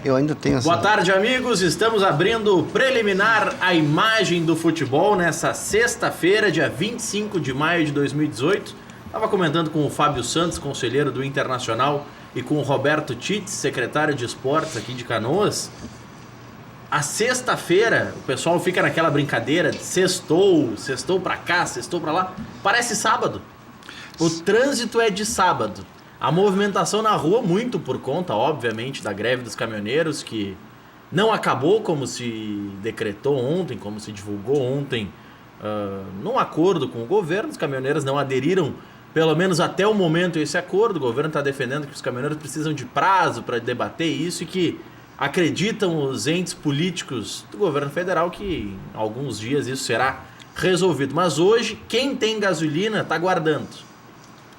Eu ainda tenho essa... Boa tarde, amigos. Estamos abrindo o preliminar A Imagem do Futebol nessa sexta-feira, dia 25 de maio de 2018. Estava comentando com o Fábio Santos, conselheiro do Internacional, e com o Roberto Tite, secretário de Esportes aqui de Canoas. A sexta-feira, o pessoal fica naquela brincadeira de sextou pra cá, sextou pra lá. Parece sábado. O trânsito é de sábado. A movimentação na rua, muito por conta, obviamente, da greve dos caminhoneiros, que não acabou como se decretou ontem, como se divulgou ontem, num acordo com o governo. Os caminhoneiros não aderiram, pelo menos até o momento, a esse acordo. O governo está defendendo que os caminhoneiros precisam de prazo para debater isso e que acreditam os entes políticos do governo federal que em alguns dias isso será resolvido. Mas hoje, quem tem gasolina está guardando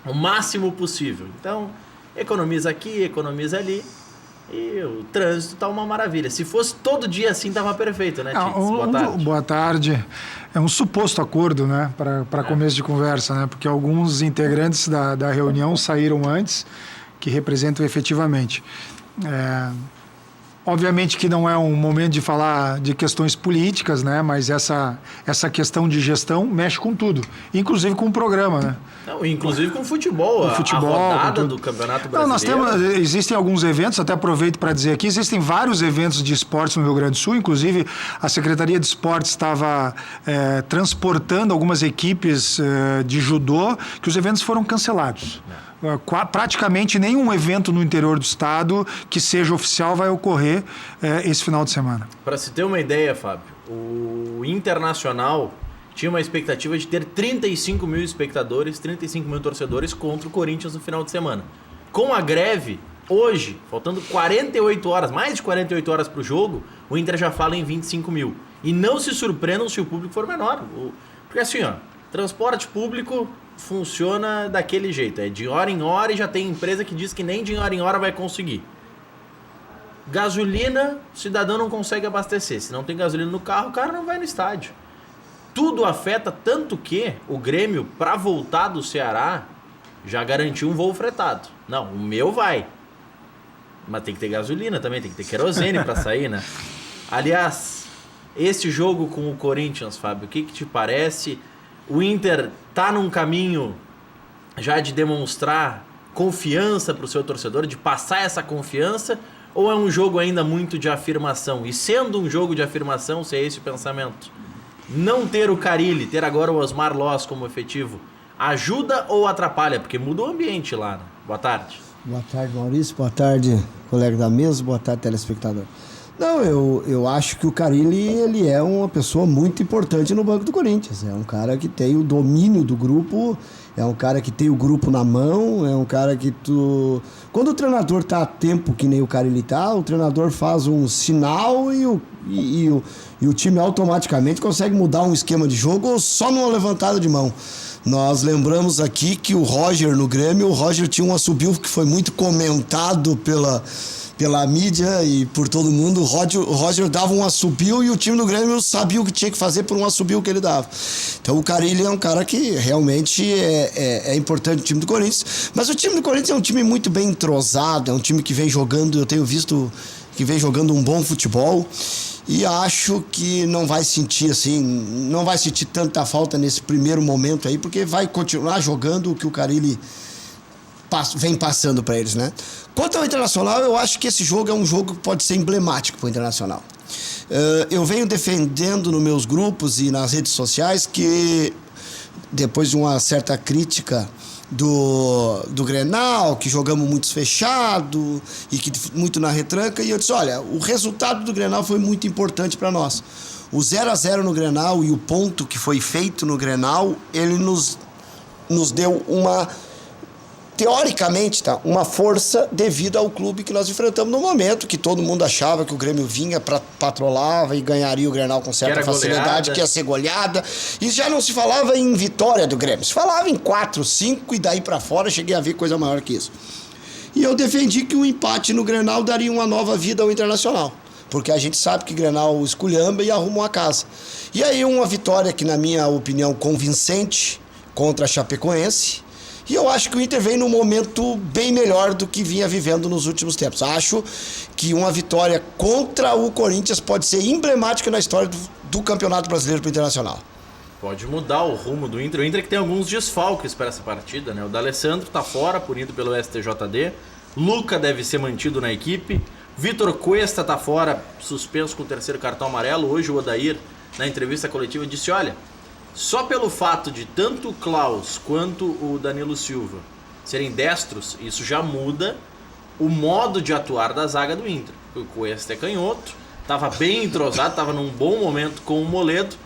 o máximo possível. Então, economiza aqui, economiza ali. E o trânsito tá uma maravilha. Se fosse todo dia assim, tava perfeito, né, Tits? Boa tarde. Boa tarde. É um suposto acordo, né, para começo de conversa, né, porque alguns integrantes da reunião saíram antes, que representam efetivamente. Obviamente que não é um momento de falar de questões políticas, né? Mas essa questão de gestão mexe com tudo, inclusive com o programa, né? Não, inclusive com o futebol, a rodada do Campeonato Brasileiro. Não, existem alguns eventos, até aproveito para dizer aqui, existem vários eventos de esportes no Rio Grande do Sul, inclusive a Secretaria de Esportes estava transportando algumas equipes de judô, que os eventos foram cancelados. Praticamente nenhum evento no interior do estado que seja oficial vai ocorrer esse final de semana. Para se ter uma ideia, Fábio, o Internacional tinha uma expectativa de ter 35 mil espectadores, 35 mil torcedores contra o Corinthians no final de semana. Com a greve, hoje, faltando 48 horas, mais de 48 horas para o jogo, o Inter já fala em 25 mil. E não se surpreendam se o público for menor. Porque assim, transporte público funciona daquele jeito, é de hora em hora, e já tem empresa que diz que nem de hora em hora vai conseguir. Gasolina, o cidadão não consegue abastecer. Se não tem gasolina no carro, o cara não vai no estádio. Tudo afeta, tanto que o Grêmio, para voltar do Ceará, já garantiu um voo fretado. Não, o meu vai. Mas tem que ter gasolina também, tem que ter querosene para sair, né? Aliás, esse jogo com o Corinthians, Fábio, o que te parece? O Inter tá num caminho já de demonstrar confiança para o seu torcedor, de passar essa confiança, ou é um jogo ainda muito de afirmação? E sendo um jogo de afirmação, se é esse o pensamento, não ter o Carille, ter agora o Osmar Loss como efetivo, ajuda ou atrapalha? Porque muda o ambiente lá, né? Boa tarde. Boa tarde, Maurício. Boa tarde, colega da mesa. Boa tarde, telespectador. Não, eu acho que o Carille, ele é uma pessoa muito importante no banco do Corinthians. É um cara que tem o domínio do grupo, é um cara que tem o grupo na mão, é um cara que Quando o treinador tá a tempo, que nem o Carille tá, o treinador faz um sinal e o time automaticamente consegue mudar um esquema de jogo só numa levantada de mão. Nós lembramos aqui que o Roger no Grêmio, o Roger tinha um assobio que foi muito comentado pela mídia e por todo mundo. O Roger dava um assobio e o time do Grêmio sabia o que tinha que fazer por um assobio que ele dava. Então o Carille é um cara que realmente é importante no time do Corinthians. Mas o time do Corinthians é um time muito bem entrosado, é um time que vem jogando, eu tenho visto que vem jogando um bom futebol. E acho que não vai sentir tanta falta nesse primeiro momento aí, porque vai continuar jogando o que o Carille vem passando para eles, né? Quanto ao Internacional, eu acho que esse jogo é um jogo que pode ser emblemático para o Internacional. Eu venho defendendo nos meus grupos e nas redes sociais que, depois de uma certa crítica do Grenal, que jogamos muito fechado e que muito na retranca, e eu disse, olha, o resultado do Grenal foi muito importante para nós. O 0-0 no Grenal e o ponto que foi feito no Grenal, ele nos deu teoricamente, uma força devido ao clube que nós enfrentamos no momento, que todo mundo achava que o Grêmio vinha, patrolava e ganharia o Grenal com certa facilidade, que ia ser goleada. E já não se falava em vitória do Grêmio, se falava em 4, 5 e daí pra fora cheguei a ver coisa maior que isso. E eu defendi que o empate no Grenal daria uma nova vida ao Internacional, porque a gente sabe que Grenal esculhamba e arruma uma casa. E aí uma vitória que, na minha opinião, convincente contra a Chapecoense, E eu acho que o Inter vem num momento bem melhor do que vinha vivendo nos últimos tempos. Acho que uma vitória contra o Corinthians pode ser emblemática na história do Campeonato Brasileiro para o Internacional. Pode mudar o rumo do Inter. O Inter que tem alguns desfalques para essa partida, né? O D'Alessandro está fora, punido pelo STJD. Luca deve ser mantido na equipe. Vitor Cuesta está fora, suspenso com o 3º cartão amarelo. Hoje o Odair, na entrevista coletiva, disse, olha, só pelo fato de tanto o Klaus quanto o Danilo Silva serem destros, isso já muda o modo de atuar da zaga do Inter. O Cuesta é canhoto, estava bem entrosado, estava num bom momento com o Moledo,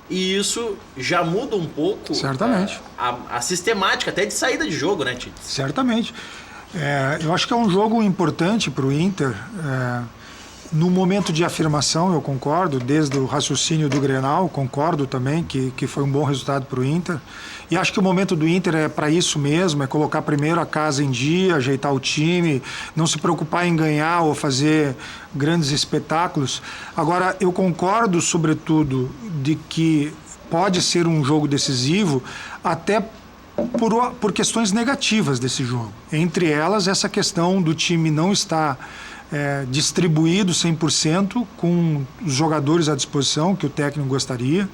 e isso já muda um pouco certamente a sistemática até de saída de jogo, né, Tite? Certamente. Eu acho que é um jogo importante para o Inter. No momento de afirmação, eu concordo, desde o raciocínio do Grenal, concordo também que foi um bom resultado para o Inter. E acho que o momento do Inter é para isso mesmo, é colocar primeiro a casa em dia, ajeitar o time, não se preocupar em ganhar ou fazer grandes espetáculos. Agora, eu concordo, sobretudo, de que pode ser um jogo decisivo até por questões negativas desse jogo. Entre elas, essa questão do time não estar distribuído 100% com os jogadores à disposição que o técnico gostaria.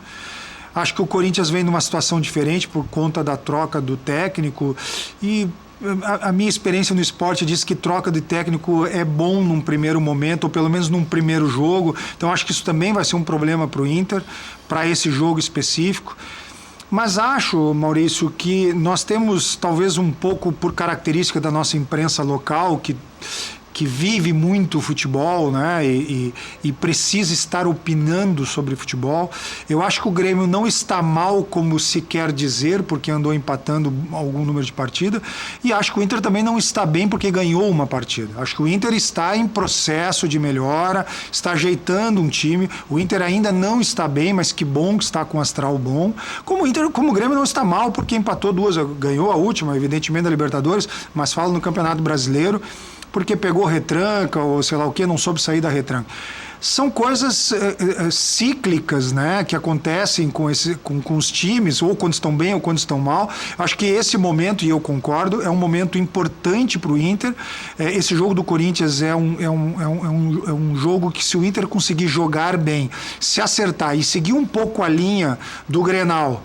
Acho que o Corinthians vem numa situação diferente por conta da troca do técnico, e a minha experiência no esporte diz que troca de técnico é bom num primeiro momento, ou pelo menos num primeiro jogo. Então acho que isso também vai ser um problema para o Inter, para esse jogo específico. Mas acho, Maurício, que nós temos, talvez um pouco por característica da nossa imprensa local, que vive muito o futebol, né, e precisa estar opinando sobre futebol. Eu acho que o Grêmio não está mal, como se quer dizer, porque andou empatando algum número de partida, e acho que o Inter também não está bem porque ganhou uma partida. Acho que o Inter está em processo de melhora, está ajeitando um time. O Inter ainda não está bem, mas que bom que está com astral bom. Como o Grêmio não está mal porque empatou duas, ganhou a última, evidentemente, da Libertadores, mas falo no Campeonato Brasileiro, porque pegou retranca ou sei lá o que, não soube sair da retranca. São coisas cíclicas, né, que acontecem com os times, ou quando estão bem ou quando estão mal. Acho que esse momento, e eu concordo, é um momento importante para o Inter. Esse jogo do Corinthians é um jogo que, se o Inter conseguir jogar bem, se acertar e seguir um pouco a linha do Grenal,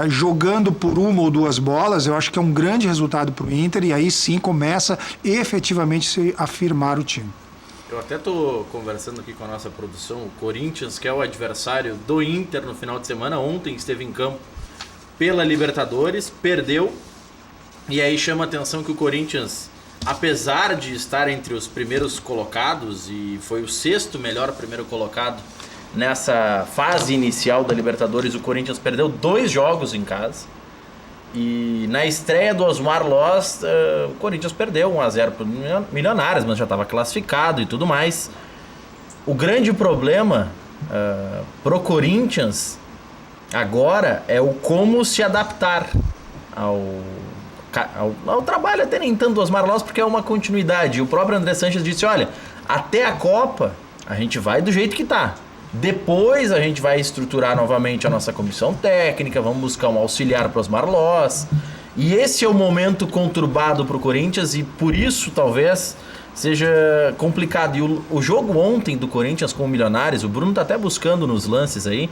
jogando por uma ou duas bolas, eu acho que é um grande resultado para o Inter, e aí sim começa efetivamente a se afirmar o time. Eu até estou conversando aqui com a nossa produção, o Corinthians, que é o adversário do Inter no final de semana, ontem esteve em campo pela Libertadores, perdeu, e aí chama a atenção que o Corinthians, apesar de estar entre os primeiros colocados, e foi o 6º melhor primeiro colocado nessa fase inicial da Libertadores, o Corinthians perdeu 2 jogos em casa. E na estreia do Osmar Loz, o Corinthians perdeu 1-0 para o Milionários, mas já estava classificado e tudo mais. O grande problema pro Corinthians agora é o como se adaptar ao trabalho, até nem tanto do Osmar Loz, porque é uma continuidade. E o próprio André Sanches disse, olha, até a Copa a gente vai do jeito que tá. Depois a gente vai estruturar novamente a nossa comissão técnica, vamos buscar um auxiliar para os Osmar Loz. E esse é o momento conturbado para o Corinthians, e por isso talvez seja complicado. E o jogo ontem do Corinthians com o Milionários, o Bruno está até buscando nos lances aí,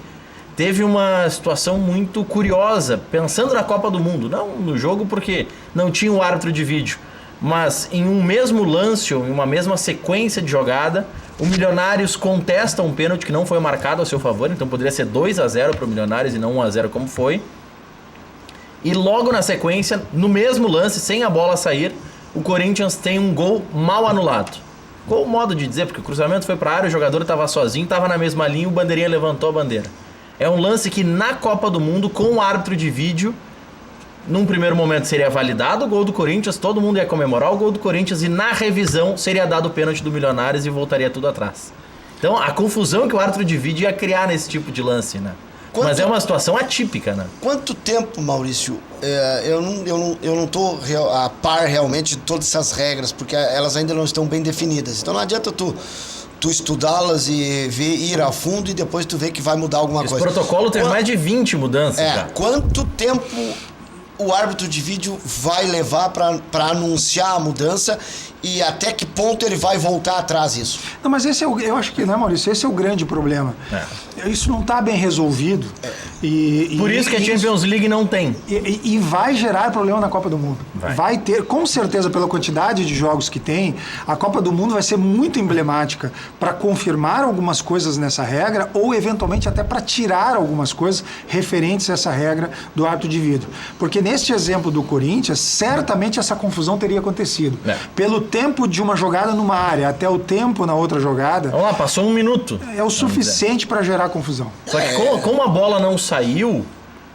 teve uma situação muito curiosa, pensando na Copa do Mundo, não no jogo porque não tinha o árbitro de vídeo, mas em um mesmo lance ou em uma mesma sequência de jogada, o Milionários contesta um pênalti que não foi marcado a seu favor, então poderia ser 2-0 para o Milionários e não 1-0 como foi. E logo na sequência, no mesmo lance, sem a bola sair, o Corinthians tem um gol mal anulado. Gol, modo de dizer, porque o cruzamento foi para a área, o jogador estava sozinho, estava na mesma linha, o bandeirinha levantou a bandeira. É um lance que na Copa do Mundo, com o árbitro de vídeo, num primeiro momento seria validado o gol do Corinthians, todo mundo ia comemorar o gol do Corinthians, e na revisão seria dado o pênalti do Milionários e voltaria tudo atrás. Então a confusão que o árbitro de vídeo ia criar nesse tipo de lance, né? Mas é uma situação atípica, né? Quanto tempo, Maurício, eu não estou a par realmente de todas essas regras, porque elas ainda não estão bem definidas. Então não adianta tu estudá-las e ir a fundo e depois tu ver que vai mudar alguma coisa. Esse protocolo teve mais de 20 mudanças. Quanto tempo o árbitro de vídeo vai levar para anunciar a mudança e até que ponto ele vai voltar atrás disso? Não, mas eu acho que, né, Maurício, esse é o grande problema. Isso não está bem resolvido. Por isso que a Champions League não tem. E vai gerar problema na Copa do Mundo. Vai ter, com certeza, pela quantidade de jogos que tem, a Copa do Mundo vai ser muito emblemática para confirmar algumas coisas nessa regra ou, eventualmente, até para tirar algumas coisas referentes a essa regra do árbitro de vídeo. Porque neste exemplo do Corinthians, certamente essa confusão teria acontecido. Pelo tempo de uma jogada numa área até o tempo na outra jogada... Vamos lá, passou 1 minuto. É o suficiente para gerar confusão. Só que como a bola não saiu,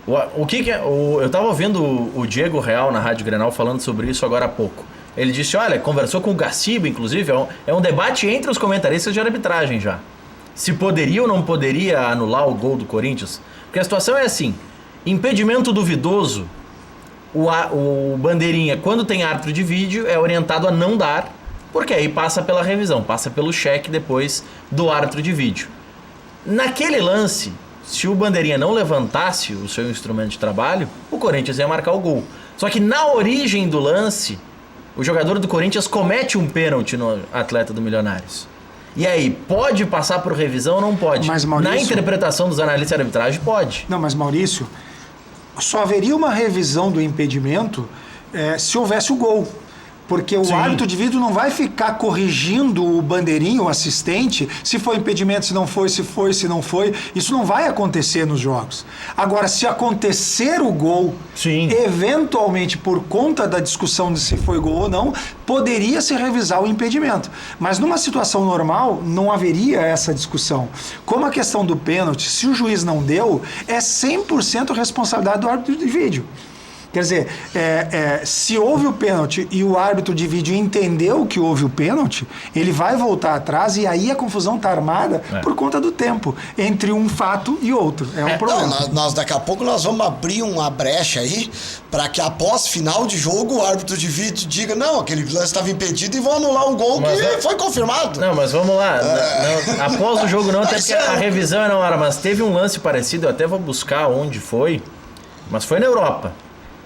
eu estava ouvindo o Diego Real na Rádio Grenal falando sobre isso agora há pouco. Ele disse, olha, conversou com o Gaciba, inclusive, é um debate entre os comentaristas de arbitragem já. Se poderia ou não poderia anular o gol do Corinthians. Porque a situação é assim, impedimento duvidoso, o bandeirinha, quando tem árbitro de vídeo, é orientado a não dar, porque aí passa pela revisão, passa pelo cheque depois do árbitro de vídeo. Naquele lance, se o bandeirinha não levantasse o seu instrumento de trabalho, o Corinthians ia marcar o gol. Só que na origem do lance, o jogador do Corinthians comete um pênalti no atleta do Milionários. E aí, pode passar por revisão ou não pode? Mas, Maurício, na interpretação dos analistas de arbitragem, pode. Não, mas Maurício, só haveria uma revisão do impedimento se houvesse o gol. Porque o árbitro de vídeo não vai ficar corrigindo o bandeirinho, o assistente, se foi impedimento, se não foi, se não foi. Isso não vai acontecer nos jogos. Agora, se acontecer o gol, eventualmente por conta da discussão de se foi gol ou não, poderia se revisar o impedimento. Mas numa situação normal, não haveria essa discussão. Como a questão do pênalti, se o juiz não deu, é 100% responsabilidade do árbitro de vídeo. Quer dizer, se houve o pênalti e o árbitro de vídeo entendeu que houve o pênalti, ele vai voltar atrás e aí a confusão está armada por conta do tempo entre um fato e outro. É um problema. Nós daqui a pouco nós vamos abrir uma brecha aí para que após final de jogo o árbitro de vídeo diga não, aquele lance estava impedido e vão anular um gol que foi confirmado. Não, mas vamos lá. Não, após o jogo não, até porque a revisão é na hora, mas teve um lance parecido, eu até vou buscar onde foi, mas foi na Europa.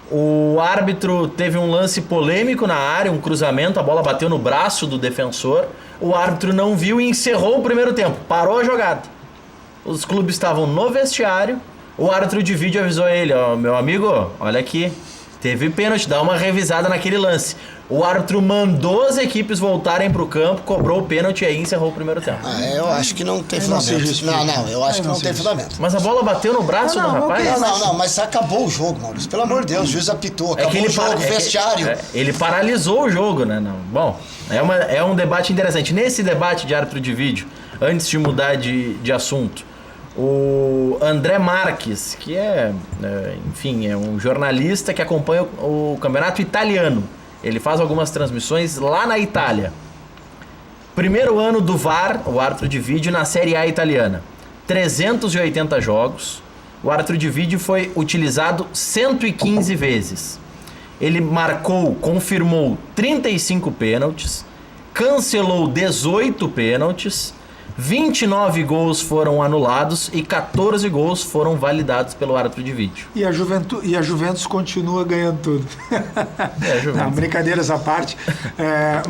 O árbitro teve um lance polêmico na área, um cruzamento, a bola bateu no braço do defensor, o árbitro não viu e encerrou o primeiro tempo, parou a jogada. Os clubes estavam no vestiário, o árbitro de vídeo avisou ele, meu amigo, olha aqui, teve pênalti, dá uma revisada naquele lance. O árbitro mandou as equipes voltarem para o campo, cobrou o pênalti e aí encerrou o primeiro tempo. Eu acho que não tem fundamento. Não, eu acho que não tem fundamento. Mas a bola bateu no braço do rapaz? Não, mas acabou o jogo, Maurício. Pelo amor de Deus, o juiz apitou, acabou o jogo, vestiário. Ele paralisou o jogo, né? Não. Bom, é um debate interessante. Nesse debate de árbitro de vídeo, antes de mudar de assunto, o André Marques, que é um jornalista que acompanha o campeonato italiano. Ele faz algumas transmissões lá na Itália. Primeiro ano do VAR, o árbitro de vídeo, na Série A italiana. 380 jogos. O árbitro de vídeo foi utilizado 115 vezes. Ele confirmou 35 pênaltis, cancelou 18 pênaltis, 29 gols foram anulados e 14 gols foram validados pelo árbitro de vídeo. E a Juventus continua ganhando tudo. Não, brincadeiras à parte,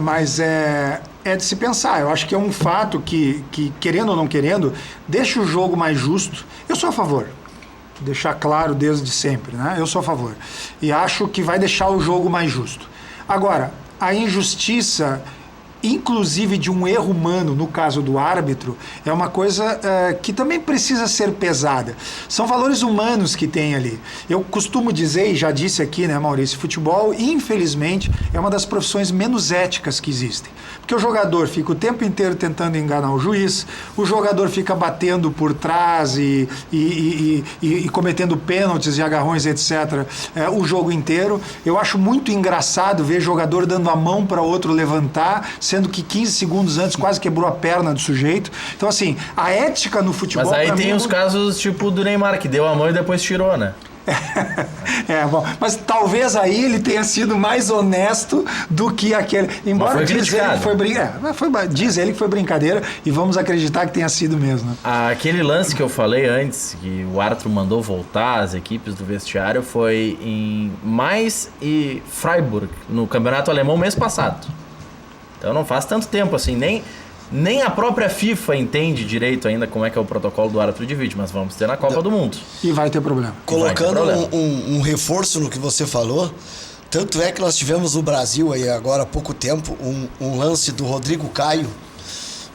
mas é de se pensar. Eu acho que é um fato que, querendo ou não querendo, deixa o jogo mais justo. Eu sou a favor. Deixar claro desde sempre, né? Eu sou a favor. E acho que vai deixar o jogo mais justo. Agora, a injustiça, inclusive de um erro humano, no caso do árbitro, é uma coisa que também precisa ser pesada. São valores humanos que tem ali. Eu costumo dizer, e já disse aqui, né, Maurício, futebol, infelizmente, é uma das profissões menos éticas que existem. Porque o jogador fica o tempo inteiro tentando enganar o juiz, o jogador fica batendo por trás e cometendo pênaltis e agarrões, etc., o jogo inteiro. Eu acho muito engraçado ver jogador dando a mão para outro levantar, sendo que 15 segundos antes quase quebrou a perna do sujeito. Então, assim, a ética no futebol... Mas aí tem os casos tipo do Neymar, que deu a mão e depois tirou, né? Bom, mas talvez aí ele tenha sido mais honesto do que aquele. Embora diz ele que foi brincadeira e vamos acreditar que tenha sido mesmo. Né? Aquele lance que eu falei antes, que o árbitro mandou voltar as equipes do vestiário, foi em Mainz e Freiburg, no campeonato alemão mês passado. Então não faz tanto tempo assim, nem a própria FIFA entende direito ainda como é que é o protocolo do árbitro de vídeo, mas vamos ter na Copa do Mundo. E vai ter problema. Colocando um reforço no que você falou, tanto é que nós tivemos no Brasil aí agora há pouco tempo um lance do Rodrigo Caio,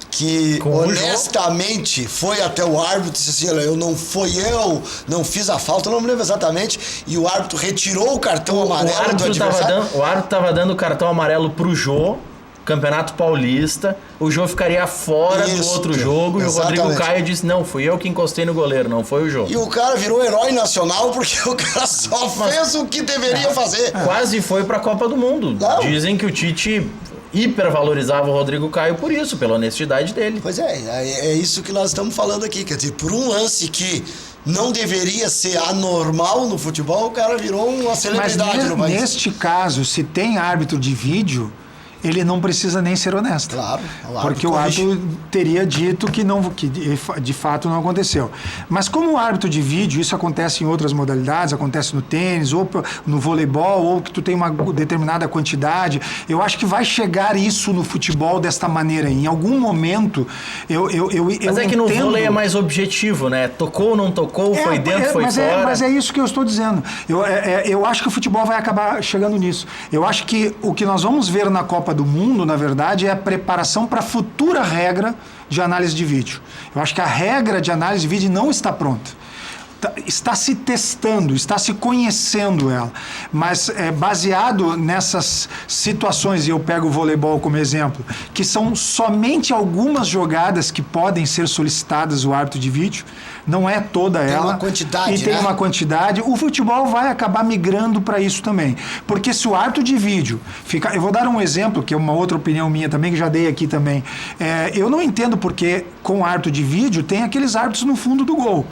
que honestamente foi até o árbitro e disse assim, eu não fiz a falta, eu não me lembro exatamente, e o árbitro retirou o cartão amarelo do adversário. O árbitro estava dando o cartão amarelo pro Jô, Campeonato Paulista, o Jô ficaria fora do outro jogo, exatamente. E o Rodrigo Caio disse, não, fui eu que encostei no goleiro, não foi o Jô. E o cara virou herói nacional porque o cara só fez o que deveria fazer. Quase foi pra Copa do Mundo. Não. Dizem que o Tite hipervalorizava o Rodrigo Caio por isso, pela honestidade dele. Pois é isso que nós estamos falando aqui, quer dizer, por um lance que não deveria ser anormal no futebol, o cara virou uma celebridade no país. Neste caso, se tem árbitro de vídeo, ele não precisa nem ser honesto. Claro. Porque o árbitro teria dito que de fato não aconteceu. Mas como o árbitro de vídeo, isso acontece em outras modalidades, acontece no tênis, ou no voleibol, ou que tu tem uma determinada quantidade, eu acho que vai chegar isso no futebol desta maneira. Em algum momento, Mas é que no vôlei é mais objetivo, né? Tocou ou não tocou, foi dentro, foi fora. Mas é isso que eu estou dizendo. Eu acho que o futebol vai acabar chegando nisso. Eu acho que o que nós vamos ver na Copa do Mundo, na verdade, é a preparação para a futura regra de análise de vídeo. Eu acho que a regra de análise de vídeo não está pronta. Está se testando, está se conhecendo ela, mas baseado nessas situações, e eu pego o voleibol como exemplo, que são somente algumas jogadas que podem ser solicitadas o árbitro de vídeo, não é toda ela. Tem uma quantidade, e tem uma quantidade. O futebol vai acabar migrando para isso também, porque se o árbitro de vídeo fica... Eu vou dar um exemplo, que é uma outra opinião minha também, que já dei aqui também. Eu não entendo porque com o árbitro de vídeo tem aqueles árbitros no fundo do gol.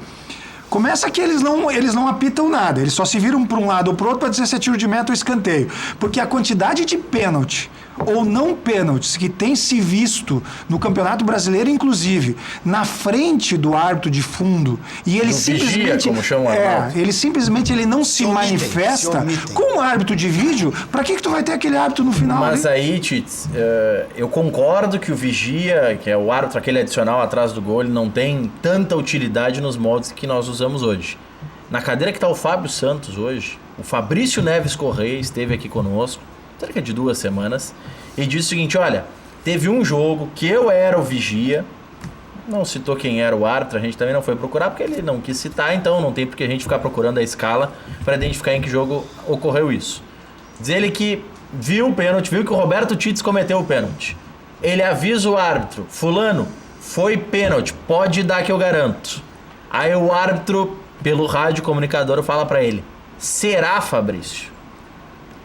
Começa que eles não apitam nada, eles só se viram para um lado ou para o outro para dizer se é tiro de meta ou escanteio. Porque a quantidade de pênalti ou não pênaltis que tem se visto no Campeonato Brasileiro, inclusive, na frente do árbitro de fundo, e ele simplesmente... como chama ele não se manifesta com o árbitro de vídeo, para que tu vai ter aquele árbitro no final? Mas aí, Tits, eu concordo que o vigia, que é o árbitro, aquele adicional atrás do gol, ele não tem tanta utilidade nos moldes que nós usamos hoje. Na cadeira que está o Fábio Santos hoje, o Fabrício Neves Correia esteve aqui conosco, cerca de 2 semanas, e disse o seguinte, olha, teve um jogo que eu era o vigia, não citou quem era o árbitro, a gente também não foi procurar, porque ele não quis citar, então não tem porque a gente ficar procurando a escala para identificar em que jogo ocorreu isso. Diz ele que viu o pênalti, viu que o Roberto Tits cometeu o pênalti. Ele avisa o árbitro, fulano, foi pênalti, pode dar que eu garanto. Aí o árbitro, pelo rádio comunicador, fala para ele, será, Fabrício?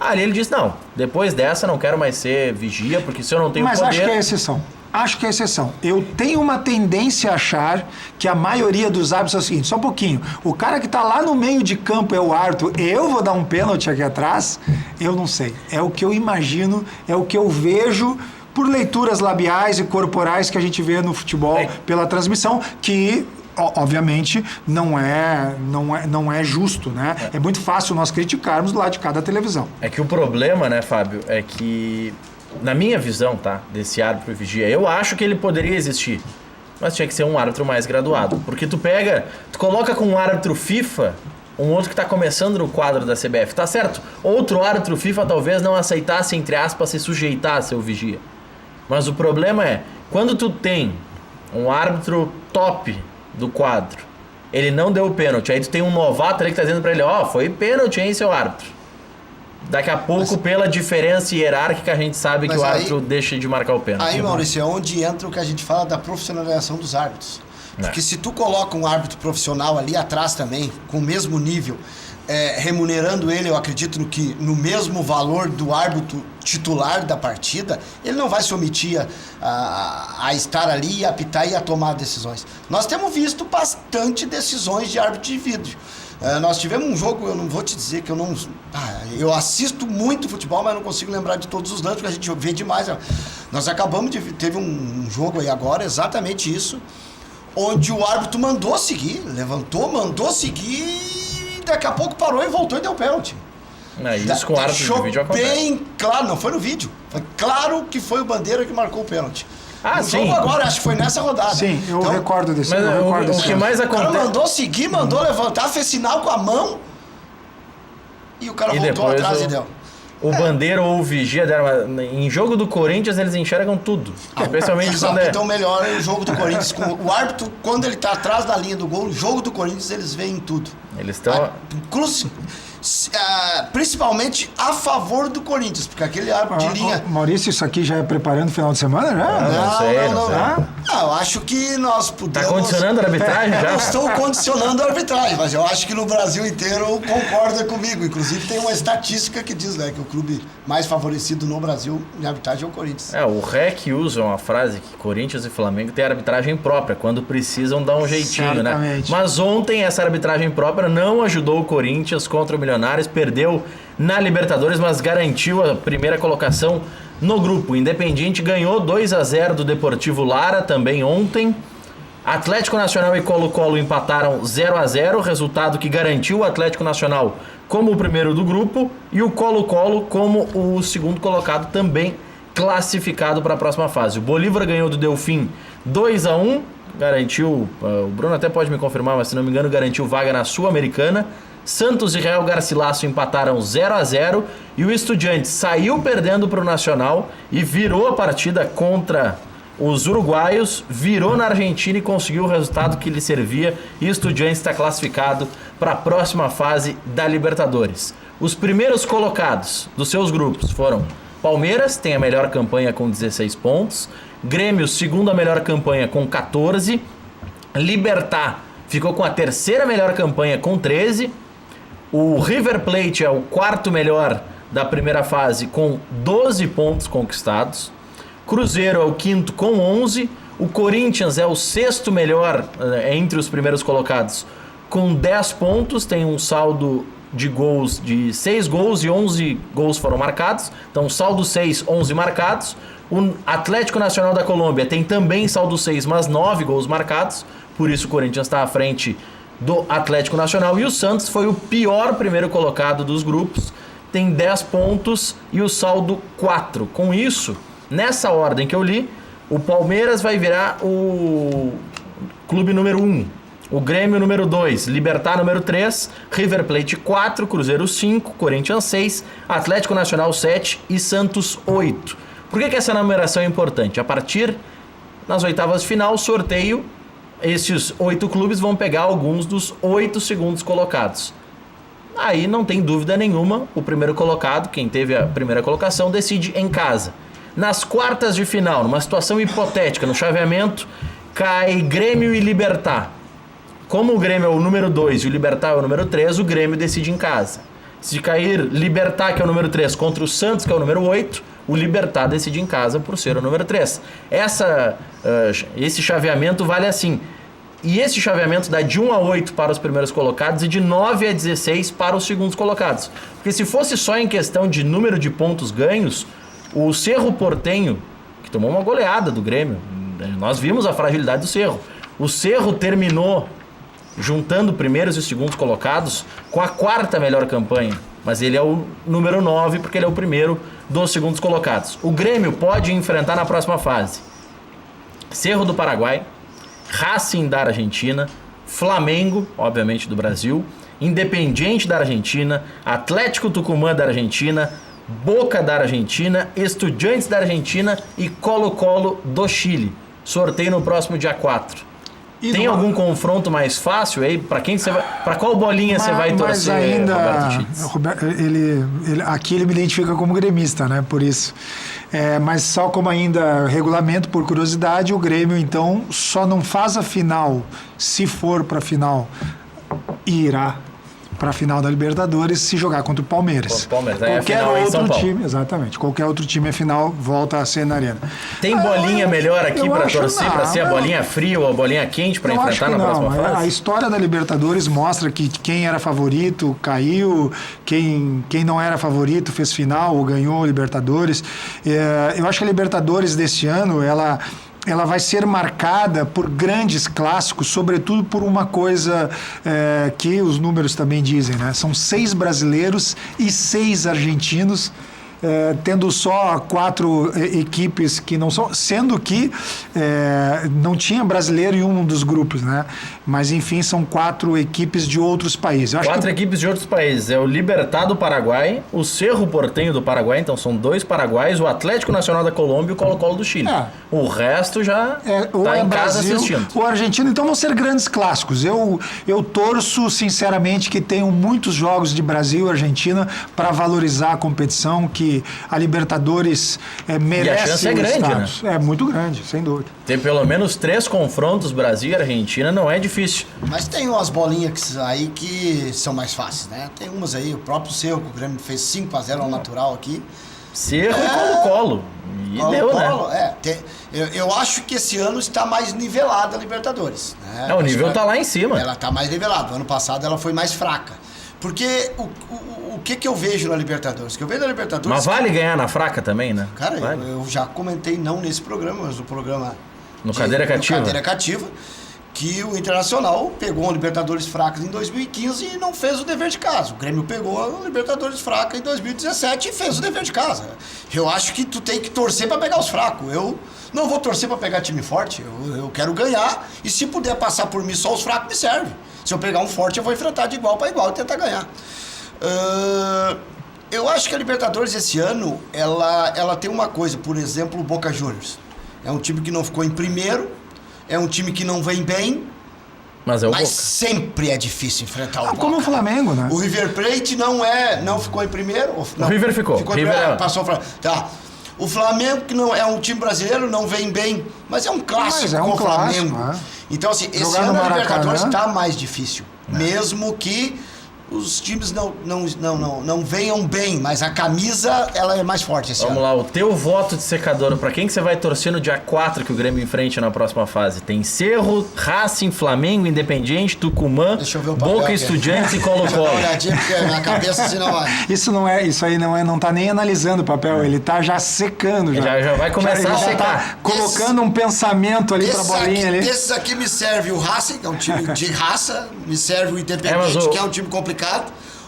Aí ele diz, não, depois dessa não quero mais ser vigia, porque se eu não tenho poder... Mas acho que é exceção. Acho que é exceção. Eu tenho uma tendência a achar que a maioria dos árbitros é o seguinte, só um pouquinho, o cara que está lá no meio de campo é o árbitro, eu vou dar um pênalti aqui atrás? Eu não sei. É o que eu imagino, é o que eu vejo por leituras labiais e corporais que a gente vê no futebol pela transmissão, que... obviamente não é justo, né? É muito fácil nós criticarmos lá de cada televisão. É que o problema, né, Fábio, é que, na minha visão, tá, desse árbitro e vigia, eu acho que ele poderia existir, mas tinha que ser um árbitro mais graduado, porque tu coloca com um árbitro FIFA, um outro que tá começando no quadro da CBF, tá certo? Outro árbitro FIFA talvez não aceitasse, entre aspas, se sujeitar a ser o vigia. Mas o problema é, quando tu tem um árbitro top do quadro, ele não deu o pênalti, aí tu tem um novato ali que tá dizendo pra ele, foi pênalti, hein, seu árbitro. Daqui a pouco, pela diferença hierárquica, a gente sabe que o árbitro deixa de marcar o pênalti. Aí, Maurício, é onde entra o que a gente fala da profissionalização dos árbitros. Porque se tu coloca um árbitro profissional ali atrás também, com o mesmo nível, remunerando ele, eu acredito no mesmo valor do árbitro titular da partida, ele não vai se omitir a estar ali e apitar e a tomar decisões. Nós temos visto bastante decisões de árbitro de vídeo. Nós tivemos um jogo, eu não vou te dizer que eu não... eu assisto muito futebol, mas não consigo lembrar de todos os lances, porque a gente vê demais. Nós acabamos de... Teve um jogo aí agora, exatamente isso, onde o árbitro mandou seguir, levantou, mandou seguir, e daqui a pouco parou e voltou e deu pênalti. Isso com o árbitro de vídeo acontece. Bem claro, não foi no vídeo. Foi claro que foi o Bandeira que marcou o pênalti. Sim. Jogo agora, acho que foi nessa rodada. Sim, eu recordo desse. Mas o que mais acontece... O cara mandou seguir, mandou levantar, fez sinal com a mão e o cara voltou atrás e deu. O Bandeira ou o Vigia deram... Em jogo do Corinthians, eles enxergam tudo. Especialmente quando Então melhor é o jogo do Corinthians. O árbitro, quando ele tá atrás da linha do gol, o jogo do Corinthians, eles veem tudo. Eles estão... Principalmente a favor do Corinthians, porque aquele árbitro de linha... Maurício, isso aqui já é preparando o final de semana, já? Não. Eu acho que nós podemos... Tá condicionando a arbitragem já? Eu estou condicionando a arbitragem, mas eu acho que no Brasil inteiro concorda comigo. Inclusive tem uma estatística que diz, né, que o clube mais favorecido no Brasil em arbitragem é o Corinthians. O REC usa uma frase que Corinthians e Flamengo têm arbitragem própria, quando precisam dar um jeitinho, certamente, né? Mas ontem essa arbitragem própria não ajudou o Corinthians contra o Milionários, perdeu na Libertadores, mas garantiu a primeira colocação no grupo. O Independiente ganhou 2-0 do Deportivo Lara também ontem. Atlético Nacional e Colo-Colo empataram 0-0, resultado que garantiu o Atlético Nacional como o primeiro do grupo e o Colo-Colo como o segundo colocado, também classificado para a próxima fase. O Bolívar ganhou do Delfim 2-1, garantiu, o Bruno até pode me confirmar, mas se não me engano garantiu vaga na Sul-Americana. Santos e Real Garcilaso empataram 0-0 e o Estudiantes saiu perdendo para o Nacional e virou a partida contra os uruguaios, virou na Argentina e conseguiu o resultado que lhe servia, e o Estudiantes está classificado para a próxima fase da Libertadores. Os primeiros colocados dos seus grupos foram Palmeiras, tem a melhor campanha com 16 pontos, Grêmio, segunda melhor campanha com 14, Libertad ficou com a terceira melhor campanha com 13, o River Plate é o quarto melhor da primeira fase com 12 pontos conquistados, Cruzeiro é o quinto com 11, o Corinthians é o sexto melhor entre os primeiros colocados com 10 pontos, tem um saldo de gols de 6 gols e 11 gols foram marcados, então saldo 6, 11 marcados. O Atlético Nacional da Colômbia tem também saldo 6, mas 9 gols marcados, por isso o Corinthians está à frente do Atlético Nacional, e o Santos foi o pior primeiro colocado dos grupos, tem 10 pontos e o saldo 4. Com isso, nessa ordem que eu li, o Palmeiras vai virar o clube número 1, o Grêmio número 2, Libertad número 3, River Plate 4, Cruzeiro 5, Corinthians 6, Atlético Nacional 7 e Santos 8. Por que essa numeração é importante? A partir das oitavas de final, sorteio, esses 8 clubes vão pegar alguns dos 8 segundos colocados. Aí não tem dúvida nenhuma, o primeiro colocado, quem teve a primeira colocação, decide em casa. Nas quartas de final, numa situação hipotética, no chaveamento, cai Grêmio e Libertad. Como o Grêmio é o número 2 e o Libertad é o número 3, o Grêmio decide em casa. Se cair Libertad, que é o número 3, contra o Santos, que é o número 8, o Libertad decide em casa por ser o número 3. Esse chaveamento vale assim. E esse chaveamento dá de 1 a 8 para os primeiros colocados e de 9 a 16 para os segundos colocados. Porque se fosse só em questão de número de pontos ganhos, o Cerro Porteño, que tomou uma goleada do Grêmio, nós vimos a fragilidade do Cerro. O Cerro terminou juntando primeiros e segundos colocados com a quarta melhor campanha, mas ele é o número 9 porque ele é o primeiro dos segundos colocados. O Grêmio pode enfrentar na próxima fase Cerro do Paraguai, Racing da Argentina, Flamengo, obviamente do Brasil, Independiente da Argentina, Atlético Tucumã da Argentina, Boca da Argentina, Estudiantes da Argentina e Colo-Colo do Chile. Sorteio no próximo dia 4. Tem algum confronto mais fácil aí? Para quem você vai? Para qual bolinha você vai torcer, ainda, Roberto Schitz? Aqui ele me identifica como gremista, né? Por isso. Mas só como ainda regulamento, por curiosidade, o Grêmio então só não faz a final, se for para a final, irá para a final da Libertadores se jogar contra o Palmeiras. Contra o Palmeiras, aí qualquer a final é em São outro Paulo. time, exatamente. Qualquer outro time, a final volta a ser na arena. Tem bolinha melhor aqui para torcer, para ser a não. bolinha fria ou a bolinha quente para Eu acho enfrentar que na não. próxima fase? A história da Libertadores mostra que quem era favorito caiu, quem não era favorito fez final ou ganhou Libertadores. Eu acho que a Libertadores deste ano, ela vai ser marcada por grandes clássicos, sobretudo por uma coisa que os números também dizem, né? São 6 brasileiros e 6 argentinos, tendo só 4 equipes que não são, sendo que não tinha brasileiro em um dos grupos, né? Mas enfim, são 4 equipes de outros países. Eu acho 4 equipes de outros países. É o Libertad do Paraguai, o Cerro Porteño do Paraguai, então são 2 paraguaios, o Atlético Nacional da Colômbia e o Colo-Colo do Chile. O resto já está em casa assistindo. O argentino, então vão ser grandes clássicos. Eu torço, sinceramente, que tenham muitos jogos de Brasil e Argentina para valorizar a competição, que a Libertadores merece. E a chance é grande, status. né? É muito grande, sem dúvida. Tem pelo menos 3 confrontos Brasil e Argentina, não é difícil. Mas tem umas bolinhas aí que são mais fáceis, né? Tem umas aí, o próprio Cerro, que o Grêmio fez 5-0 ao natural aqui. Cerro e Colo-Colo. E deu, né? Eu acho que esse ano está mais nivelada a Libertadores. Né? O nível tá lá em cima. Ela está mais nivelada. Ano passado ela foi mais fraca. Porque o que eu vejo na Libertadores? O que eu vejo na Libertadores... Mas vale ganhar na fraca também, né? Cara, vale. eu já comentei, não nesse programa, mas no programa... Cadeira Cativa. No Cadeira Cativa, que o Internacional pegou a Libertadores fracas em 2015 e não fez o dever de casa. O Grêmio pegou a Libertadores fraca em 2017 e fez o dever de casa. Eu acho que tu tem que torcer para pegar os fracos. Eu não vou torcer para pegar time forte. Eu quero ganhar e se puder passar por mim só os fracos me serve. Se eu pegar um forte, eu vou enfrentar de igual para igual e tentar ganhar. Eu acho que a Libertadores esse ano, ela tem uma coisa, por exemplo, o Boca Juniors. É um time que não ficou em primeiro, é um time que não vem bem, mas sempre é difícil enfrentar o Boca. Como o Flamengo, né? O River Plate não ficou em primeiro. O River ficou. Ficou em primeiro, passou o Flamengo. Tá. O Flamengo, que não é um time brasileiro, não vem bem, mas é um clássico com o Flamengo. Né? Então, assim, esse ano a Libertadores está mais difícil. Mesmo que os times não venham bem, mas a camisa ela é mais forte esse ano. Vamos lá, o teu voto de secador, pra quem que você vai torcer no dia 4 que o Grêmio enfrente na próxima fase? Tem Cerro, Racing, Flamengo, Independiente, Tucumã, Boca, Estudiantes e Colo-Colo. Deixa eu dar uma olhadinha, porque na cabeça assim não vai. Isso aí não tá nem analisando o papel, ele tá já secando. Já vai começar a secar. Tá colocando um pensamento ali pra bolinha ali. Esses aqui me serve o Racing, que é um time de raça, me serve o Independiente, que é um time complicado.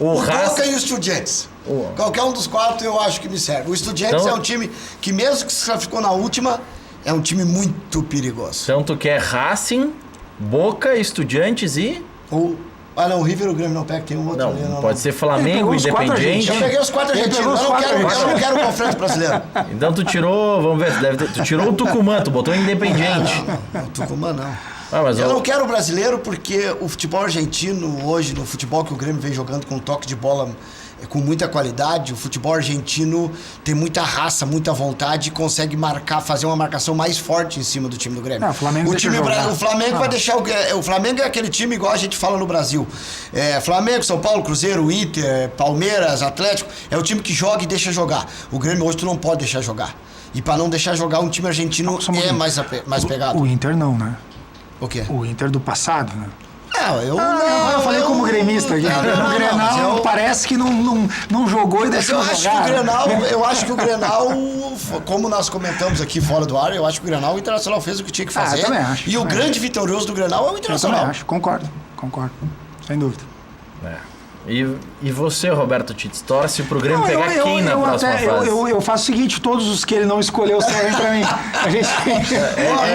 O Boca e o Estudiantes. Qualquer um dos 4 eu acho que me serve. O Estudiantes é um time que, mesmo que se ficou na última, é um time muito perigoso. Então tu quer Racing, Boca, Estudiantes e... não, o River e o Grêmio não pega, tem um outro ali. Não, pode ser Flamengo, Independiente. Eu peguei os 4 argentinos, eu não quero o confronto brasileiro. Então tu tirou, vamos ver, tu tirou o Tucumã, tu botou o Independiente. Não, o Tucumã não. Eu não quero o brasileiro porque o futebol argentino hoje, no futebol que o Grêmio vem jogando com um toque de bola com muita qualidade, o futebol argentino tem muita raça, muita vontade e consegue fazer uma marcação mais forte em cima do time do Grêmio. O Flamengo vai deixar o Flamengo é aquele time igual a gente fala no Brasil. Flamengo, São Paulo, Cruzeiro, Inter, Palmeiras, Atlético, é o time que joga e deixa jogar. O Grêmio hoje tu não pode deixar jogar. E para não deixar jogar um time argentino mais pegado. O Inter não, né? O quê? O Inter do passado, né? Eu falei como gremista aqui. O Grenal parece que não jogou e deixou jogar. Eu acho que o Grenal, como nós comentamos aqui fora do ar, eu acho que o Grenal, o Internacional fez o que tinha que fazer. Também acho. E o grande vitorioso do Grenal é o Internacional. Eu também acho, concordo. Sem dúvida. E você, Roberto Tits, torce pro Grêmio pegar quem na próxima fase? Eu faço o seguinte, todos os que ele não escolheu servem pra mim. A gente...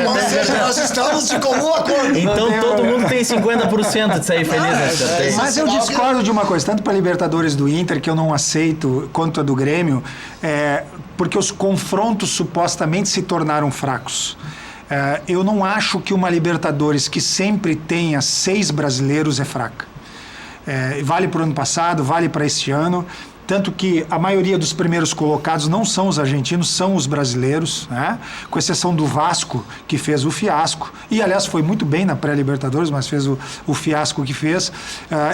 Ou seja, nós estamos de comum acordo. Então todo mundo tem 50% de sair feliz nesse sorteio. Mas eu discordo de uma coisa, tanto para Libertadores do Inter, que eu não aceito, quanto a do Grêmio, porque os confrontos supostamente se tornaram fracos. Eu não acho que uma Libertadores que sempre tenha 6 brasileiros é fraca. Vale para o ano passado, vale para este ano. tanto que a maioria dos primeiros colocados não são os argentinos, são os brasileiros, né? Com exceção do Vasco, que fez o fiasco, e aliás foi muito bem na pré-Libertadores, mas fez o fiasco que fez.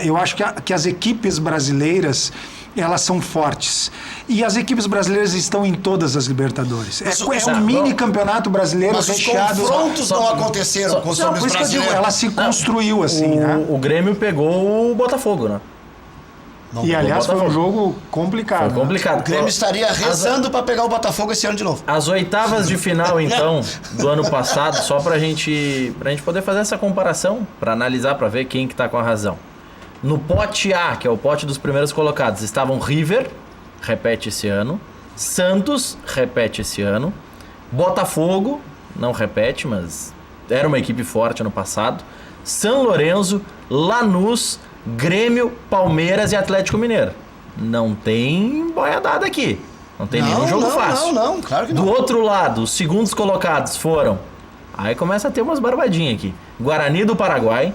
Eu acho que as equipes brasileiras, elas são fortes. E as equipes brasileiras estão em todas as Libertadores. É um mini campeonato brasileiro mas recheado. Os confrontos não aconteceram com os times Por isso que eu digo, brasileiros. ela se construiu assim, né? O Grêmio pegou o Botafogo, né? E aliás foi um jogo complicado. Foi complicado. O Grêmio estaria rezando para pegar o Botafogo esse ano de novo. As oitavas de final, então, do ano passado, só pra gente poder fazer essa comparação, pra analisar, pra ver quem que tá com a razão. No pote A, que é o pote dos primeiros colocados, estavam River, repete esse ano, Santos, repete esse ano, Botafogo, não repete, mas era uma equipe forte ano passado, São Lourenço, Lanús, Grêmio, Palmeiras e Atlético Mineiro. Não tem boiadada aqui. Não tem nenhum jogo fácil. Não, claro que não. Do outro lado, os segundos colocados foram... Aí começa a ter umas barbadinhas aqui. Guarani do Paraguai,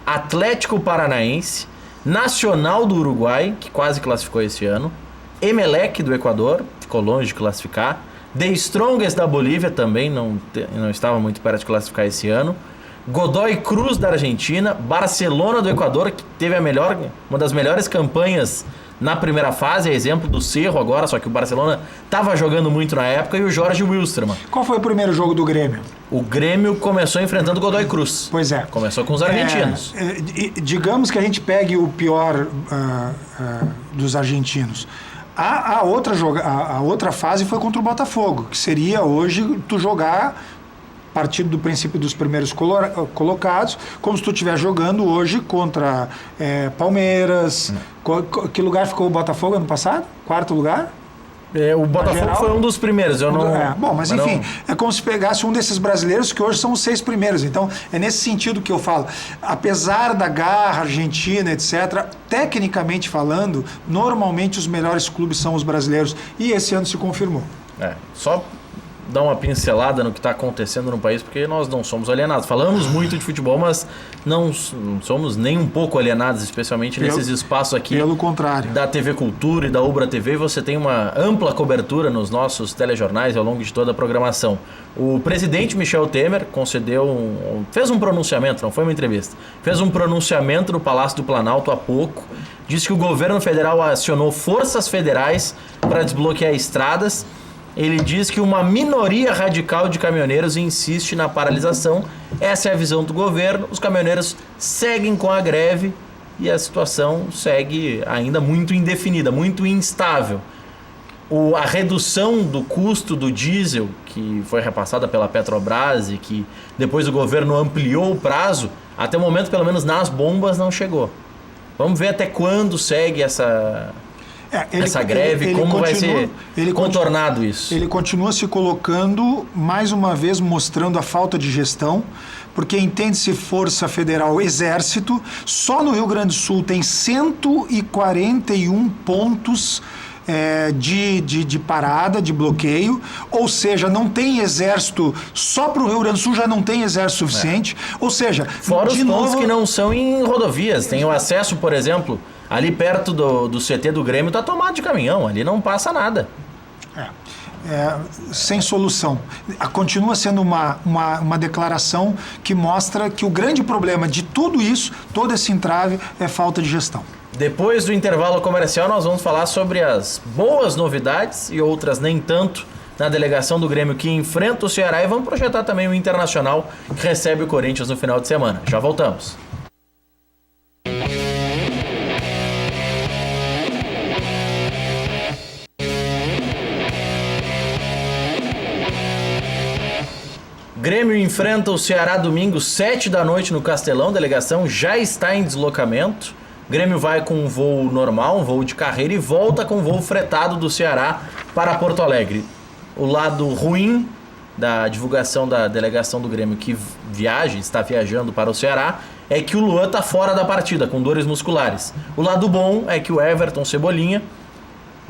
Atlético Paranaense, Nacional do Uruguai, que quase classificou esse ano, Emelec do Equador, ficou longe de classificar, The Strongest da Bolívia também não estava muito perto de classificar esse ano, Godoy Cruz da Argentina, Barcelona do Equador, que teve uma das melhores campanhas na primeira fase, é exemplo do Cerro agora, só que o Barcelona estava jogando muito na época, e o Jorge Wilstermann. Qual foi o primeiro jogo do Grêmio? O Grêmio começou enfrentando o Godoy Cruz. Pois é. Começou com os argentinos. Digamos que a gente pegue o pior dos argentinos. A outra fase foi contra o Botafogo, que seria hoje tu jogar partindo do princípio dos primeiros colocados, como se tu estiver jogando hoje contra Palmeiras. Que lugar ficou o Botafogo ano passado? Quarto lugar? O Botafogo foi um dos primeiros. Bom, mas enfim, é como se pegasse um desses brasileiros que hoje são os 6 primeiros. Então, é nesse sentido que eu falo. Apesar da garra argentina, etc., tecnicamente falando, normalmente os melhores clubes são os brasileiros. E esse ano se confirmou. Só dar uma pincelada no que está acontecendo no país, porque nós não somos alienados. Falamos muito de futebol, mas não somos nem um pouco alienados, especialmente nesses espaços aqui. Pelo contrário. Da TV Cultura e da Ubra TV, você tem uma ampla cobertura nos nossos telejornais ao longo de toda a programação. O presidente Michel Temer fez um pronunciamento, não foi uma entrevista, fez um pronunciamento no Palácio do Planalto há pouco, disse que o governo federal acionou forças federais para desbloquear estradas. Ele diz que uma minoria radical de caminhoneiros insiste na paralisação. Essa é a visão do governo. Os caminhoneiros seguem com a greve e a situação segue ainda muito indefinida, muito instável. A redução do custo do diesel, que foi repassada pela Petrobras e que depois o governo ampliou o prazo, até o momento, pelo menos nas bombas, não chegou. Vamos ver até quando segue essa greve, como vai ser contornado isso. Ele continua se colocando, mais uma vez, mostrando a falta de gestão, porque entende-se Força Federal Exército, só no Rio Grande do Sul tem 141 pontos de parada, de bloqueio, ou seja, não tem exército, só para o Rio Grande do Sul já não tem exército suficiente, ou seja... Fora os pontos que não são em rodovias, tem o acesso, por exemplo... Ali perto do CT do Grêmio está tomado de caminhão, ali não passa nada. Sem solução. Continua sendo uma declaração que mostra que o grande problema de tudo isso, todo esse entrave, é falta de gestão. Depois do intervalo comercial, nós vamos falar sobre as boas novidades e outras nem tanto na delegação do Grêmio que enfrenta o Ceará, e vamos projetar também o Internacional que recebe o Corinthians no final de semana. Já voltamos. Grêmio enfrenta o Ceará domingo, 7 da noite no Castelão. A delegação já está em deslocamento. Grêmio vai com um voo normal, um voo de carreira, e volta com um voo fretado do Ceará para Porto Alegre. O lado ruim da divulgação da delegação do Grêmio que está viajando para o Ceará é que o Luan está fora da partida, com dores musculares. O lado bom é que o Everton Cebolinha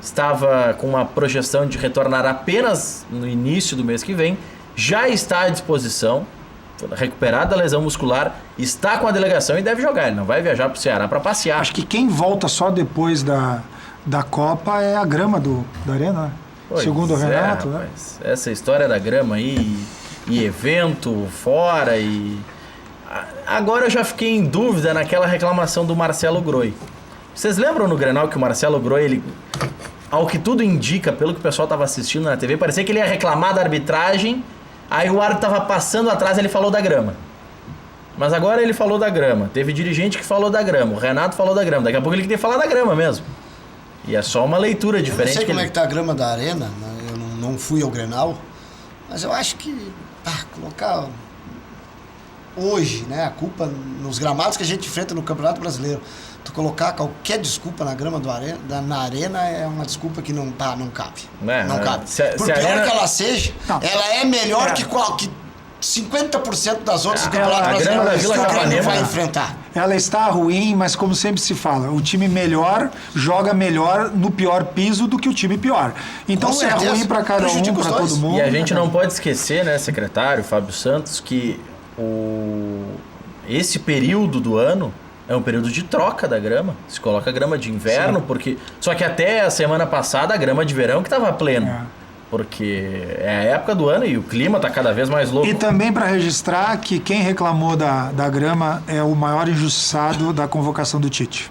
estava com uma projeção de retornar apenas no início do mês que vem, já está à disposição, recuperada a lesão muscular, está com a delegação e deve jogar. Ele não vai viajar para o Ceará para passear. Acho que quem volta só depois da Copa é a grama da Arena, né? Segundo o Renato, né? Essa história da grama aí, e evento fora, e... Agora eu já fiquei em dúvida naquela reclamação do Marcelo Groi. Vocês lembram no Grenal que o Marcelo Groi, ele, ao que tudo indica, pelo que o pessoal estava assistindo na TV, parecia que ele ia reclamar da arbitragem, aí o árbitro estava passando atrás e ele falou da grama. Mas agora ele falou da grama. Teve dirigente que falou da grama, o Renato falou da grama. Daqui a pouco ele queria falar da grama mesmo. E é só uma leitura diferente. Eu não sei como é que tá a grama da Arena, né? Eu não fui ao Grenal, mas eu acho que colocar hoje, né, a culpa nos gramados que a gente enfrenta no Campeonato Brasileiro, tu colocar qualquer desculpa na grama na Arena é uma desculpa que não cabe. Não cabe. Por pior que ela seja, ela é melhor que 50% das outras do Campeonato Brasileiro que o Grêmio vai enfrentar. Ela está ruim, mas como sempre se fala, o time melhor joga melhor no pior piso do que o time pior. Então é ruim para cada um, para todo mundo. E a gente não pode esquecer, né, secretário Fábio Santos, que esse período do ano é um período de troca da grama. Se coloca grama de inverno, porque só que até a semana passada a grama de verão que estava plena. Porque é a época do ano e o clima está cada vez mais louco. E também para registrar que quem reclamou da grama é o maior injustiçado da convocação do Tite.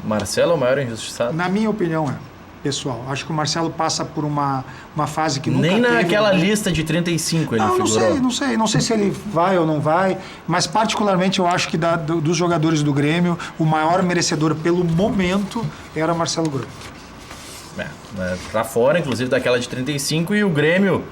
Marcelo é o maior injustiçado? Na minha opinião pessoal. Acho que o Marcelo passa por uma fase que nunca nem teve... naquela lista de 35 ele figurou. Não sei se ele vai ou não vai, mas particularmente eu acho que dos jogadores do Grêmio, o maior merecedor pelo momento era Marcelo Groi. Tá fora, inclusive, daquela de 35, e o Grêmio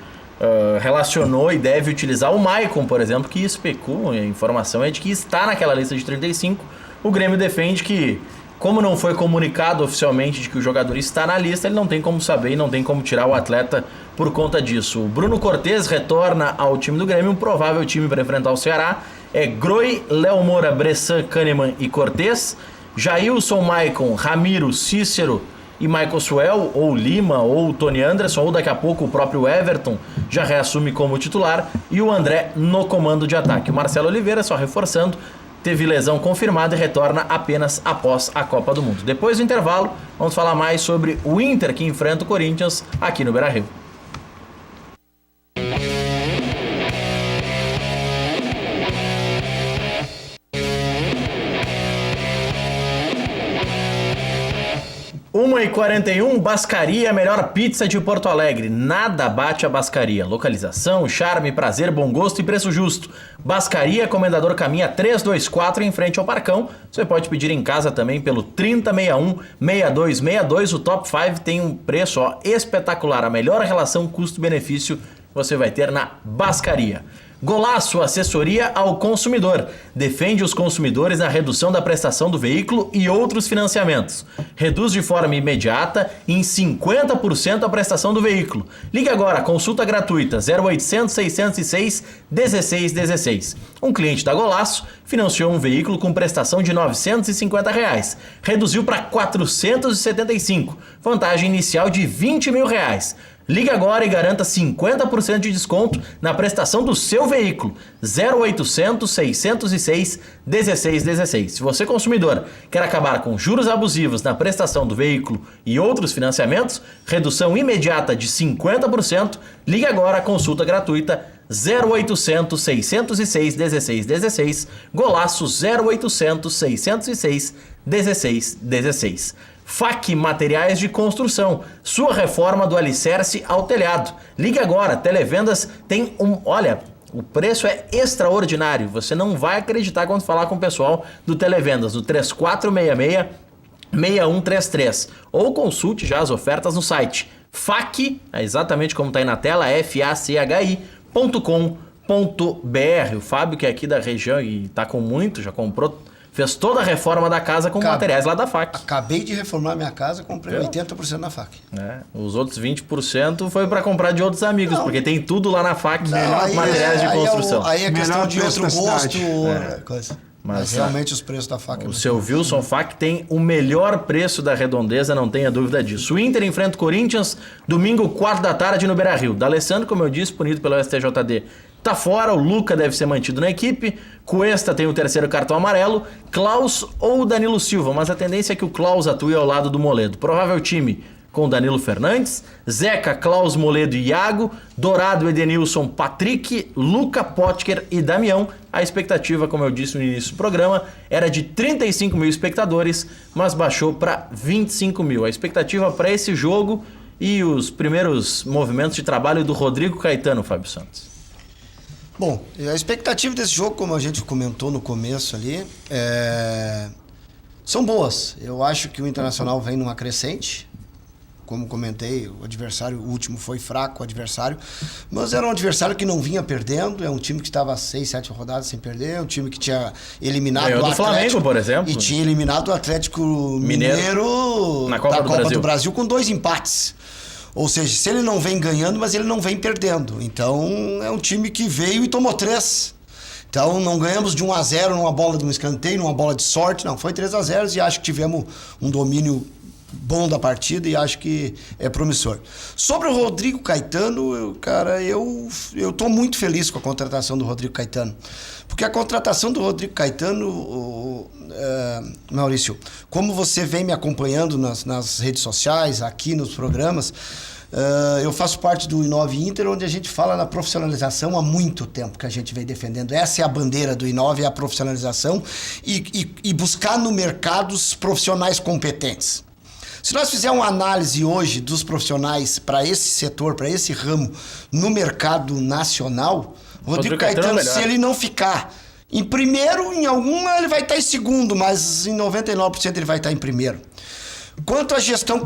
relacionou e deve utilizar o Maicon, por exemplo, que especula, a informação é de que está naquela lista de 35. O Grêmio defende que, como não foi comunicado oficialmente de que o jogador está na lista, ele não tem como saber e não tem como tirar o atleta por conta disso. O Bruno Cortez retorna ao time do Grêmio, um provável time para enfrentar o Ceará. É Groi, Léo Moura, Bressan, Kahneman e Cortez. Jailson, Maicon, Ramiro, Cícero e Michael Suel, ou Lima, ou Tony Anderson, ou daqui a pouco o próprio Everton já reassume como titular, e o André no comando de ataque. O Marcelo Oliveira, só reforçando, teve lesão confirmada e retorna apenas após a Copa do Mundo. Depois do intervalo, vamos falar mais sobre o Inter que enfrenta o Corinthians aqui no Beira-Rio. E 41, Bascaria, a melhor pizza de Porto Alegre. Nada bate a Bascaria. Localização, charme, prazer, bom gosto e preço justo. Bascaria, Comendador Caminha 324, em frente ao Parcão. Você pode pedir em casa também pelo 3061-6262. O Top 5 tem um preço espetacular. A melhor relação custo-benefício você vai ter na Bascaria. Golaço, assessoria ao consumidor. Defende os consumidores na redução da prestação do veículo e outros financiamentos. Reduz de forma imediata em 50% a prestação do veículo. Ligue agora, consulta gratuita 0800 606 1616. Um cliente da Golaço financiou um veículo com prestação de R$ 950. Reduziu para 475. Vantagem inicial de R$ 20 mil. Ligue agora e garanta 50% de desconto na prestação do seu veículo. 0800 606 1616. Se você, consumidor, quer acabar com juros abusivos na prestação do veículo e outros financiamentos, redução imediata de 50%, ligue agora, consulta gratuita 0800 606 1616. Golaço 0800 606 1616. FAC Materiais de Construção, sua reforma do alicerce ao telhado. Ligue agora, Televendas tem olha, o preço é extraordinário, você não vai acreditar quando falar com o pessoal do Televendas, do 3466-6133. Ou consulte já as ofertas no site FAC, exatamente como está aí na tela, faci.com.br. O Fábio, que é aqui da região e está com muito, já comprou... Fez toda a reforma da casa com materiais lá da FAC. Acabei de reformar minha casa, comprei 80% na FAC. Os outros 20% foi para comprar de outros amigos, porque tem tudo lá na FAC, materiais de construção. Aí é questão de outro gosto, coisa. Mas realmente os preços da FAC... O seu Wilson FAC tem o melhor preço da Redondeza, não tenha dúvida disso. O Inter enfrenta o Corinthians, domingo, 4 da tarde, no Beira-Rio. D'Alessandro, como eu disse, punido pelo STJD, tá fora, o Luca deve ser mantido na equipe, Cuesta tem o terceiro cartão amarelo, Klaus ou Danilo Silva, mas a tendência é que o Klaus atue ao lado do Moledo. Provável time com Danilo Fernandes, Zeca, Klaus, Moledo e Iago, Dourado, Edenilson, Patrick, Luca, Potker e Damião. A expectativa, como eu disse no início do programa, era de 35 mil espectadores, mas baixou para 25 mil. A expectativa para esse jogo e os primeiros movimentos de trabalho do Rodrigo Caetano, Fábio Santos. Bom, a expectativa desse jogo, como a gente comentou no começo ali, são boas. Eu acho que o Internacional vem numa crescente. Como comentei, o adversário o último foi fraco, o adversário, mas era um adversário que não vinha perdendo, é um time que estava 6, 7 rodadas sem perder, é um time que tinha eliminado Ganhou o do Atlético, Flamengo, por exemplo. E tinha eliminado o Atlético Mineiro na Copa da do Copa Brasil. do Brasil com 2 empates. Ou seja, se ele não vem ganhando, mas ele não vem perdendo. Então, é um time que veio e tomou 3. Então, não ganhamos de 1-0 numa bola de um escanteio, numa bola de sorte, não. Foi 3-0 e acho que tivemos um domínio bom da partida e acho que é promissor. Sobre o Rodrigo Caetano, eu tô muito feliz com a contratação do Rodrigo Caetano. Porque a contratação do Rodrigo Caetano, Maurício, como você vem me acompanhando nas redes sociais, aqui nos programas, eu faço parte do I9 Inter, onde a gente fala na profissionalização há muito tempo que a gente vem defendendo. Essa é a bandeira do I9, é a profissionalização e buscar no mercado os profissionais competentes. Se nós fizermos uma análise hoje dos profissionais para esse setor, para esse ramo, no mercado nacional, o Rodrigo Caetano, se ele não ficar em primeiro, em alguma ele vai estar em segundo, mas em 99% ele vai estar em primeiro. Quanto à gestão,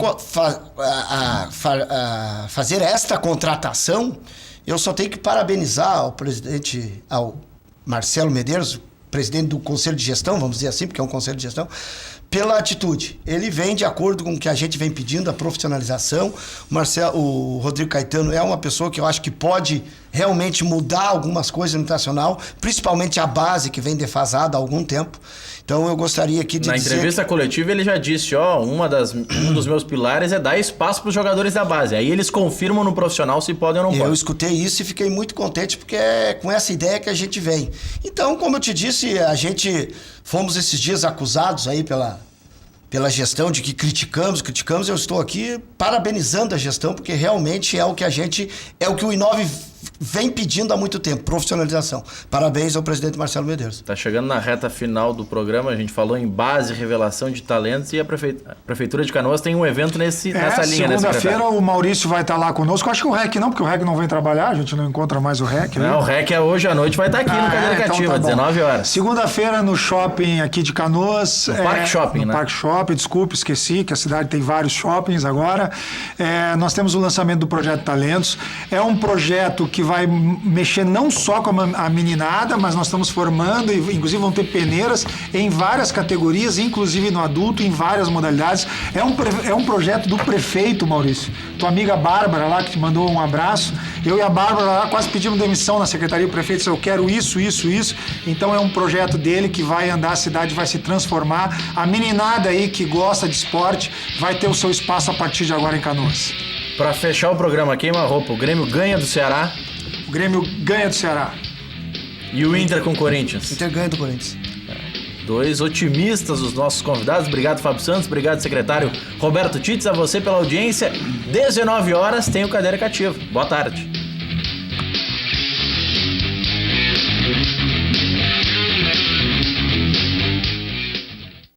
fazer esta contratação, eu só tenho que parabenizar ao Marcelo Medeiros, presidente do Conselho de Gestão, vamos dizer assim, porque é um Conselho de Gestão, pela atitude. Ele vem de acordo com o que a gente vem pedindo, a profissionalização. O Rodrigo Caetano é uma pessoa que eu acho que pode realmente mudar algumas coisas no Internacional, principalmente a base que vem defasada há algum tempo. Então eu gostaria aqui de dizer... Na entrevista coletiva ele já disse, um dos meus pilares é dar espaço para os jogadores da base. Aí eles confirmam no profissional se podem ou não podem. Eu escutei isso e fiquei muito contente porque é com essa ideia que a gente vem. Então, como eu te disse, a gente fomos esses dias acusados aí pela gestão de que criticamos. Eu estou aqui parabenizando a gestão porque realmente é o que o I9 vem pedindo há muito tempo, profissionalização. Parabéns ao presidente Marcelo Medeiros. Tá chegando na reta final do programa, a gente falou em base, revelação de talentos e a Prefeitura de Canoas tem um evento nessa linha, né, secretário? Segunda-feira o Maurício vai estar lá conosco. Acho que o REC não, porque o REC não vem trabalhar, a gente não encontra mais o REC. Não, o REC hoje à noite vai estar aqui no Cadeira Cativa, tá 19 horas. Segunda-feira no shopping aqui de Canoas. No Parque Shopping, no né? Parque Shopping, desculpe, esqueci que a cidade tem vários shoppings agora. Nós temos o lançamento do Projeto Talentos. É um projeto que vai mexer não só com a meninada, mas nós estamos formando, e inclusive vão ter peneiras em várias categorias, inclusive no adulto, em várias modalidades. É um projeto do prefeito, Maurício. Tua amiga Bárbara lá, que te mandou um abraço. Eu e a Bárbara lá quase pedimos demissão na secretaria. O prefeito disse, eu quero isso. Então é um projeto dele que vai andar, a cidade vai se transformar. A meninada aí que gosta de esporte vai ter o seu espaço a partir de agora em Canoas. Para fechar o programa, queima a roupa. O Grêmio ganha do Ceará. O Grêmio ganha do Ceará. E o Inter com o Corinthians. Inter ganha do Corinthians. 2 otimistas os nossos convidados. Obrigado, Fábio Santos. Obrigado, secretário Roberto Tites. A você pela audiência. 19 horas tem o Cadeira Cativa. Boa tarde.